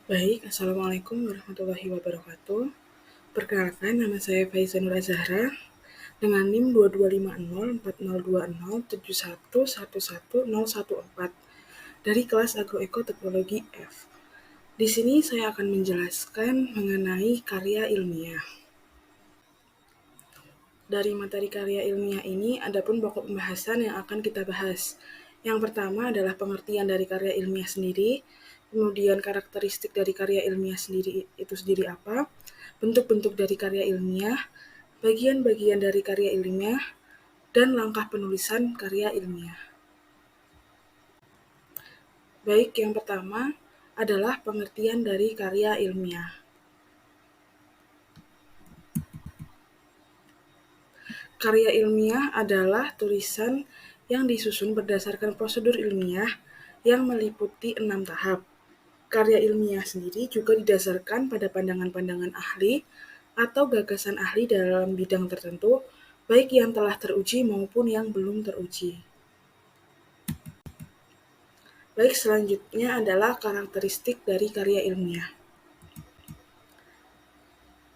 Baik, Assalamualaikum warahmatullahi wabarakatuh. Perkenalkan, nama saya Faiza Nur Azahra dengan NIM 22504071111014 dari kelas Agroeko Teknologi F. Di sini saya akan menjelaskan mengenai karya ilmiah. Dari materi karya ilmiah ini, ada pun pokok pembahasan yang akan kita bahas. Yang pertama adalah pengertian dari karya ilmiah sendiri, kemudian karakteristik dari karya ilmiah sendiri itu sendiri apa, bentuk-bentuk dari karya ilmiah, bagian-bagian dari karya ilmiah, dan langkah penulisan karya ilmiah. Baik, yang pertama adalah pengertian dari karya ilmiah. Karya ilmiah adalah tulisan yang disusun berdasarkan prosedur ilmiah yang meliputi 6 tahap. Karya ilmiah sendiri juga didasarkan pada pandangan-pandangan ahli atau gagasan ahli dalam bidang tertentu, baik yang telah teruji maupun yang belum teruji. Baik, selanjutnya adalah karakteristik dari karya ilmiah.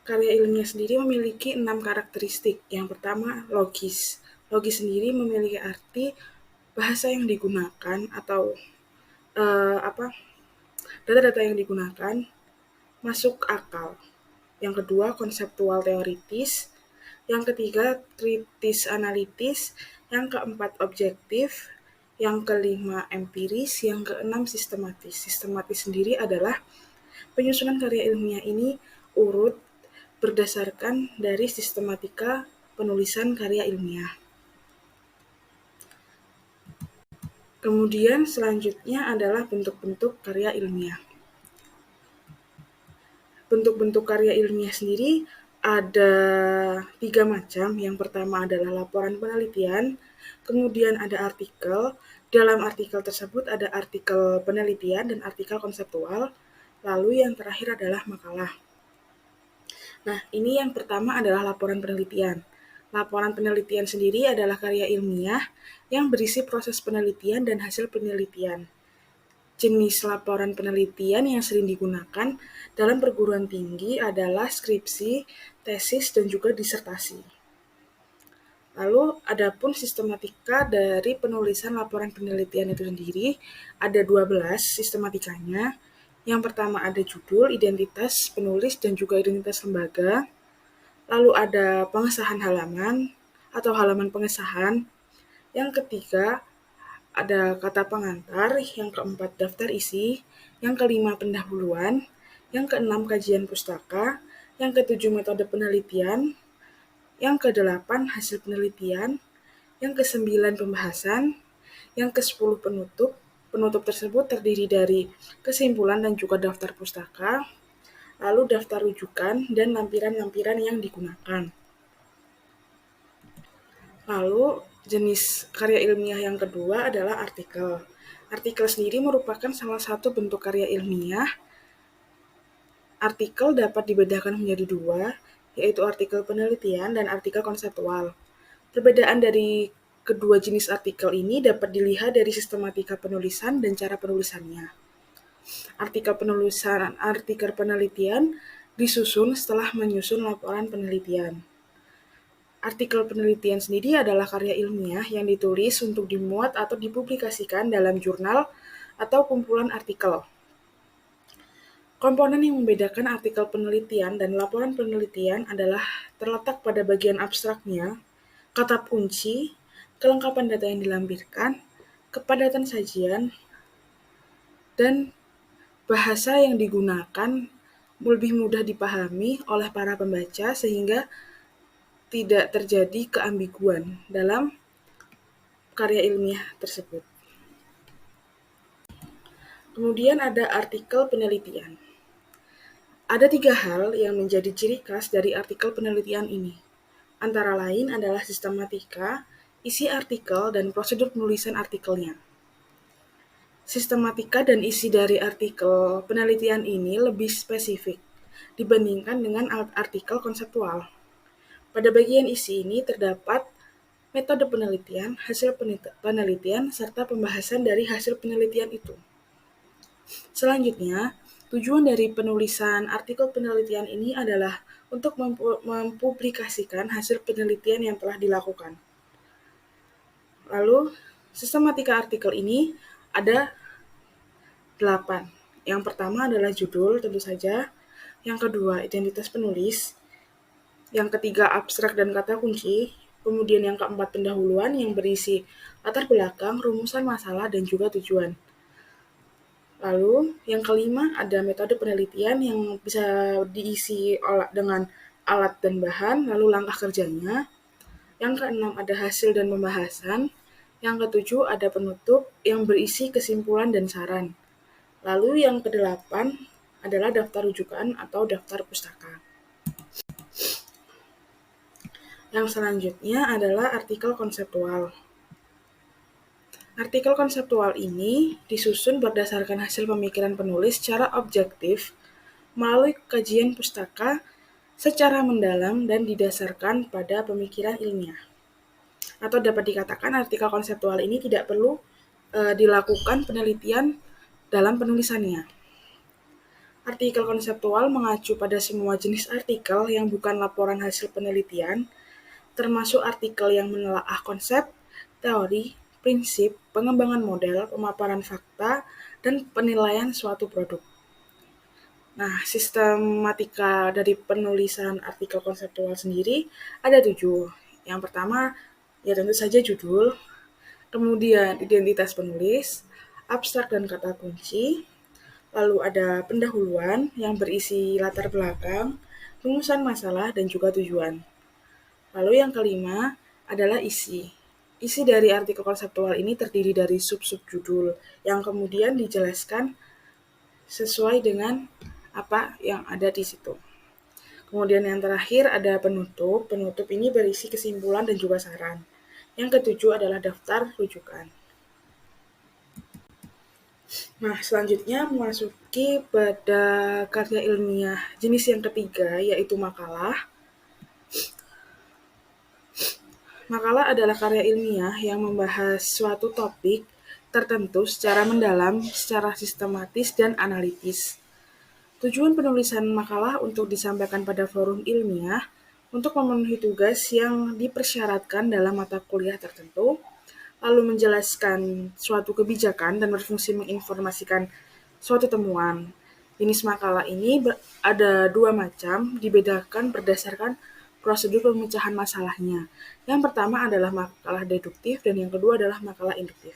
Karya ilmiah sendiri memiliki 6 karakteristik. Yang pertama, logis. Logis sendiri memiliki arti bahasa yang digunakan atau data-data yang digunakan masuk akal. Yang kedua, konseptual teoritis. Yang ketiga, kritis analitis. Yang keempat, objektif. Yang kelima, empiris. Yang keenam, sistematis. Sistematis sendiri adalah penyusunan karya ilmiah ini urut berdasarkan dari sistematika penulisan karya ilmiah. Kemudian selanjutnya adalah bentuk-bentuk karya ilmiah. Bentuk-bentuk karya ilmiah sendiri ada 3 macam. Yang pertama adalah laporan penelitian, kemudian ada artikel. Dalam artikel tersebut ada artikel penelitian dan artikel konseptual, lalu yang terakhir adalah makalah. Nah, ini yang pertama adalah laporan penelitian. Laporan penelitian sendiri adalah karya ilmiah yang berisi proses penelitian dan hasil penelitian. Jenis laporan penelitian yang sering digunakan dalam perguruan tinggi adalah skripsi, tesis, dan juga disertasi. Lalu, adapun sistematika dari penulisan laporan penelitian itu sendiri, ada 12 sistematikanya. Yang pertama ada judul, identitas penulis, dan juga identitas lembaga. Lalu ada pengesahan halaman atau halaman pengesahan. Yang ketiga ada kata pengantar, yang keempat daftar isi, yang kelima pendahuluan, yang keenam kajian pustaka, yang ketujuh metode penelitian, yang kedelapan hasil penelitian, yang kesembilan pembahasan, yang kesepuluh penutup. Penutup tersebut terdiri dari kesimpulan dan juga daftar pustaka, lalu daftar rujukan dan lampiran-lampiran yang digunakan. Lalu jenis karya ilmiah yang kedua adalah artikel. Artikel sendiri merupakan salah satu bentuk karya ilmiah. Artikel dapat dibedakan menjadi dua, yaitu artikel penelitian dan artikel konseptual. Perbedaan dari kedua jenis artikel ini dapat dilihat dari sistematika penulisan dan cara penulisannya. Artikel penelitian disusun setelah menyusun laporan penelitian. Artikel penelitian sendiri adalah karya ilmiah yang ditulis untuk dimuat atau dipublikasikan dalam jurnal atau kumpulan artikel. Komponen yang membedakan artikel penelitian dan laporan penelitian adalah terletak pada bagian abstraknya, kata kunci, kelengkapan data yang dilampirkan, kepadatan sajian, dan bahasa yang digunakan lebih mudah dipahami oleh para pembaca sehingga tidak terjadi keambiguan dalam karya ilmiah tersebut. Kemudian ada artikel penelitian. Ada 3 hal yang menjadi ciri khas dari artikel penelitian ini. Antara lain adalah sistematika, isi artikel, dan prosedur penulisan artikelnya. Sistematika dan isi dari artikel penelitian ini lebih spesifik dibandingkan dengan artikel konseptual. Pada bagian isi ini terdapat metode penelitian, hasil penelitian, serta pembahasan dari hasil penelitian itu. Selanjutnya, Tujuan dari penulisan artikel penelitian ini adalah untuk mempublikasikan hasil penelitian yang telah dilakukan. Lalu, sistematika artikel ini ada 8. Yang pertama adalah judul, tentu saja. Yang kedua, identitas penulis. Yang ketiga, abstrak dan kata kunci. Kemudian yang keempat, pendahuluan yang berisi latar belakang, rumusan masalah, dan juga tujuan. Lalu, yang kelima ada metode penelitian yang bisa diisi dengan alat dan bahan, lalu langkah kerjanya. Yang keenam ada hasil dan pembahasan. Yang ketujuh ada penutup yang berisi kesimpulan dan saran. Lalu yang kedelapan adalah daftar rujukan atau daftar pustaka. Yang selanjutnya adalah artikel konseptual. Artikel konseptual ini disusun berdasarkan hasil pemikiran penulis secara objektif melalui kajian pustaka secara mendalam dan didasarkan pada pemikiran ilmiah. Atau dapat dikatakan artikel konseptual ini tidak perlu dilakukan penelitian dalam penulisannya. Artikel konseptual mengacu pada semua jenis artikel yang bukan laporan hasil penelitian, termasuk artikel yang menelaah konsep, teori, prinsip, pengembangan model, pemaparan fakta, dan penilaian suatu produk. Nah, sistematika dari penulisan artikel konseptual sendiri ada 7. Yang pertama, ya tentu saja judul, kemudian identitas penulis, abstrak dan kata kunci, lalu ada pendahuluan yang berisi latar belakang, rumusan masalah, dan juga tujuan. Lalu yang kelima adalah isi. Isi dari artikel konseptual ini terdiri dari sub-sub judul yang kemudian dijelaskan sesuai dengan apa yang ada di situ. Kemudian yang terakhir ada penutup. Penutup ini berisi kesimpulan dan juga saran. Yang ketujuh adalah daftar rujukan. Nah, selanjutnya memasuki pada karya ilmiah jenis yang ketiga, yaitu makalah. Makalah adalah karya ilmiah yang membahas suatu topik tertentu secara mendalam, secara sistematis, dan analitis. Tujuan penulisan makalah untuk disampaikan pada forum ilmiah untuk memenuhi tugas yang dipersyaratkan dalam mata kuliah tertentu, lalu menjelaskan suatu kebijakan dan berfungsi menginformasikan suatu temuan. Jenis makalah ini ada 2 macam, dibedakan berdasarkan prosedur pemecahan masalahnya. Yang pertama adalah makalah deduktif dan yang kedua adalah makalah induktif.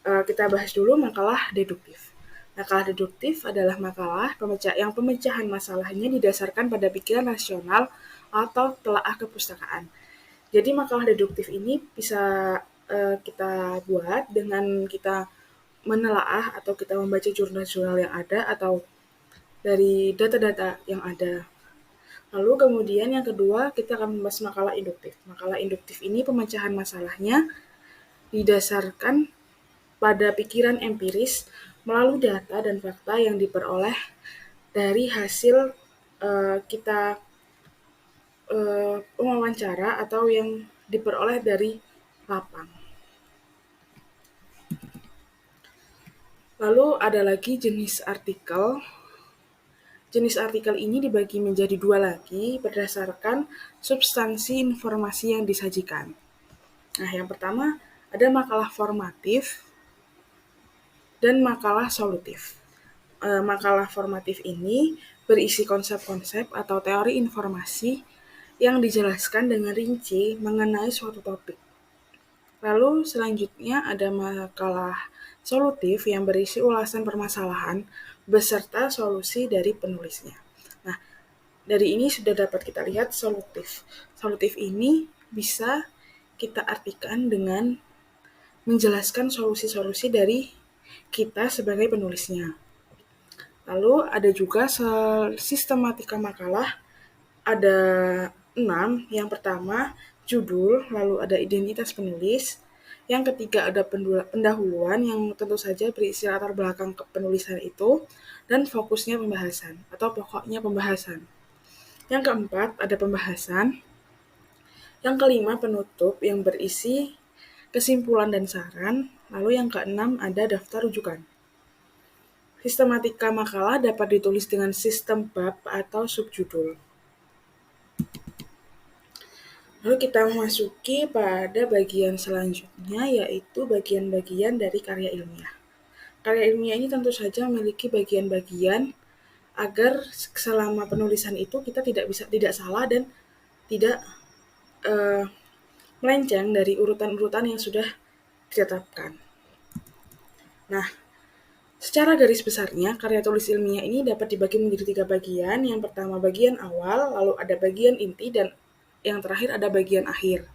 Kita bahas dulu makalah deduktif. Makalah deduktif adalah makalah yang pemecahan masalahnya didasarkan pada pikiran rasional atau telaah kepustakaan. Jadi makalah deduktif ini bisa kita buat dengan kita menelaah atau kita membaca jurnal-jurnal yang ada atau dari data-data yang ada. Lalu kemudian yang kedua kita akan membahas makalah induktif. Makalah induktif ini pemecahan masalahnya didasarkan pada pikiran empiris melalui data dan fakta yang diperoleh dari hasil kita wawancara atau yang diperoleh dari lapang. Lalu ada lagi jenis artikel. Jenis artikel ini dibagi menjadi 2 lagi berdasarkan substansi informasi yang disajikan. Nah, yang pertama ada makalah formatif dan makalah solutif. Makalah formatif ini berisi konsep-konsep atau teori informasi yang dijelaskan dengan rinci mengenai suatu topik. Lalu selanjutnya ada makalah solutif yang berisi ulasan permasalahan beserta solusi dari penulisnya. Nah, dari ini sudah dapat kita lihat solutif. Solutif ini bisa kita artikan dengan menjelaskan solusi-solusi dari kita sebagai penulisnya. Lalu ada juga sistematika makalah, ada 6. Yang pertama, judul, lalu ada identitas penulis. Yang ketiga ada pendahuluan yang tentu saja berisi latar belakang penulisan itu, dan fokusnya pembahasan atau pokoknya pembahasan. Yang keempat ada pembahasan. Yang kelima penutup yang berisi kesimpulan dan saran. Lalu yang keenam ada daftar rujukan. Sistematika makalah dapat ditulis dengan sistem bab atau subjudul. Lalu kita memasuki pada bagian selanjutnya, yaitu bagian-bagian dari karya ilmiah. Karya ilmiah ini tentu saja memiliki bagian-bagian agar selama penulisan itu kita tidak salah dan tidak melenceng dari urutan-urutan yang sudah ditetapkan. Nah, secara garis besarnya, karya tulis ilmiah ini dapat dibagi menjadi 3 bagian. Yang pertama bagian awal, lalu ada bagian inti, dan yang terakhir ada bagian akhir.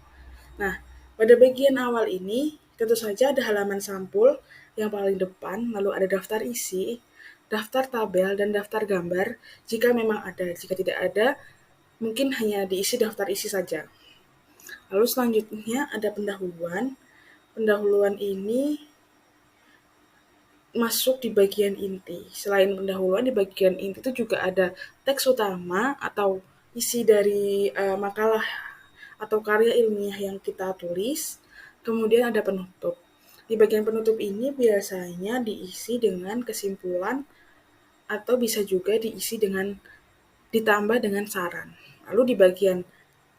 Nah, pada bagian awal ini tentu saja ada halaman sampul yang paling depan, lalu ada daftar isi, daftar tabel, dan daftar gambar jika memang ada. Jika tidak ada, mungkin hanya diisi daftar isi saja. Lalu selanjutnya ada pendahuluan. Pendahuluan ini masuk di bagian inti. Selain pendahuluan, di bagian inti itu juga ada teks utama atau isi dari makalah atau karya ilmiah yang kita tulis. Kemudian ada penutup. Di bagian penutup ini biasanya diisi dengan kesimpulan atau bisa juga diisi dengan ditambah dengan saran. Lalu di bagian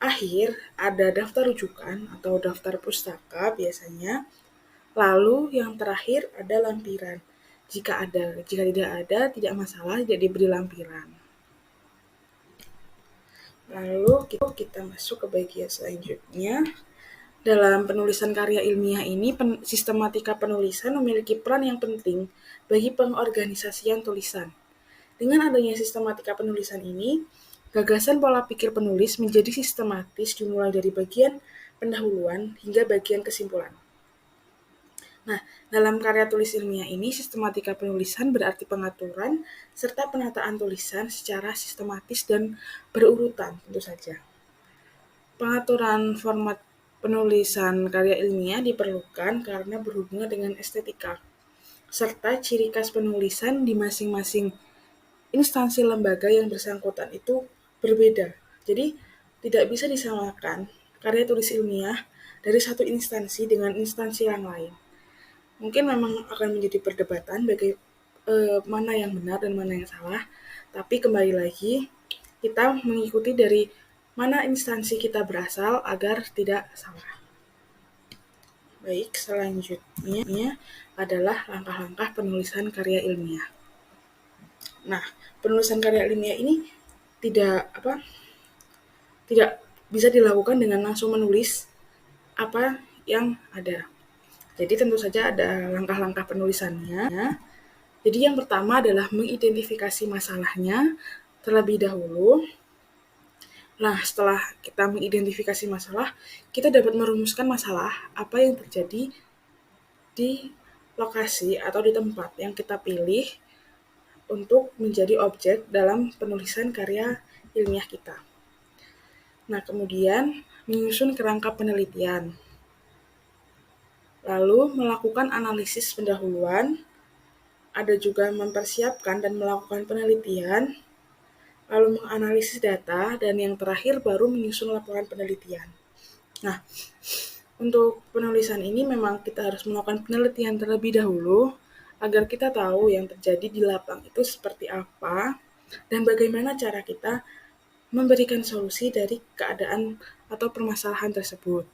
akhir ada daftar rujukan atau daftar pustaka biasanya. Lalu yang terakhir ada lampiran. Jika tidak ada, tidak masalah, tidak diberi lampiran. Lalu kita masuk ke bagian selanjutnya. Dalam penulisan karya ilmiah ini, sistematika penulisan memiliki peran yang penting bagi pengorganisasian tulisan. Dengan adanya sistematika penulisan ini, gagasan pola pikir penulis menjadi sistematis dimulai dari bagian pendahuluan hingga bagian kesimpulan. Nah, dalam karya tulis ilmiah ini, sistematika penulisan berarti pengaturan serta penataan tulisan secara sistematis dan berurutan tentu saja. Pengaturan format penulisan karya ilmiah diperlukan karena berhubungan dengan estetika, serta ciri khas penulisan di masing-masing instansi lembaga yang bersangkutan itu berbeda. Jadi, tidak bisa disamakan karya tulis ilmiah dari satu instansi dengan instansi yang lain. Mungkin memang akan menjadi perdebatan mana yang benar dan mana yang salah, tapi kembali lagi kita mengikuti dari mana instansi kita berasal agar tidak salah. Baik, selanjutnya adalah langkah-langkah penulisan karya ilmiah. Nah, penulisan karya ilmiah ini tidak bisa dilakukan dengan langsung menulis apa yang ada. Jadi tentu saja ada langkah-langkah penulisannya. Jadi yang pertama adalah mengidentifikasi masalahnya terlebih dahulu. Nah, setelah kita mengidentifikasi masalah, kita dapat merumuskan masalah apa yang terjadi di lokasi atau di tempat yang kita pilih untuk menjadi objek dalam penulisan karya ilmiah kita. Nah, kemudian menyusun kerangka penelitian. Lalu melakukan analisis pendahuluan, ada juga mempersiapkan dan melakukan penelitian, lalu menganalisis data, dan yang terakhir baru menyusun laporan penelitian. Nah, untuk penulisan ini memang kita harus melakukan penelitian terlebih dahulu, agar kita tahu yang terjadi di lapang itu seperti apa, dan bagaimana cara kita memberikan solusi dari keadaan atau permasalahan tersebut.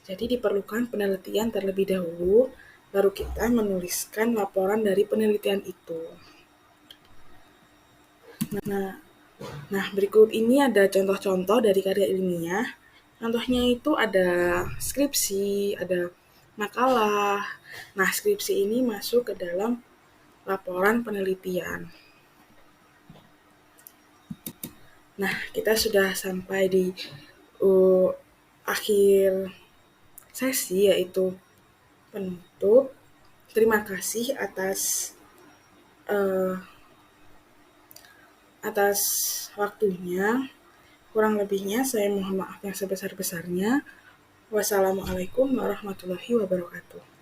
Jadi diperlukan penelitian terlebih dahulu, baru kita menuliskan laporan dari penelitian itu. Nah, berikut ini ada contoh-contoh dari karya ilmiah. Contohnya itu ada skripsi, ada makalah. Nah, skripsi ini masuk ke dalam laporan penelitian. Nah, kita sudah sampai di akhir sesi, yaitu penutup. Terima kasih atas waktunya. Kurang lebihnya saya mohon maaf yang sebesar-besarnya. Wassalamualaikum warahmatullahi wabarakatuh.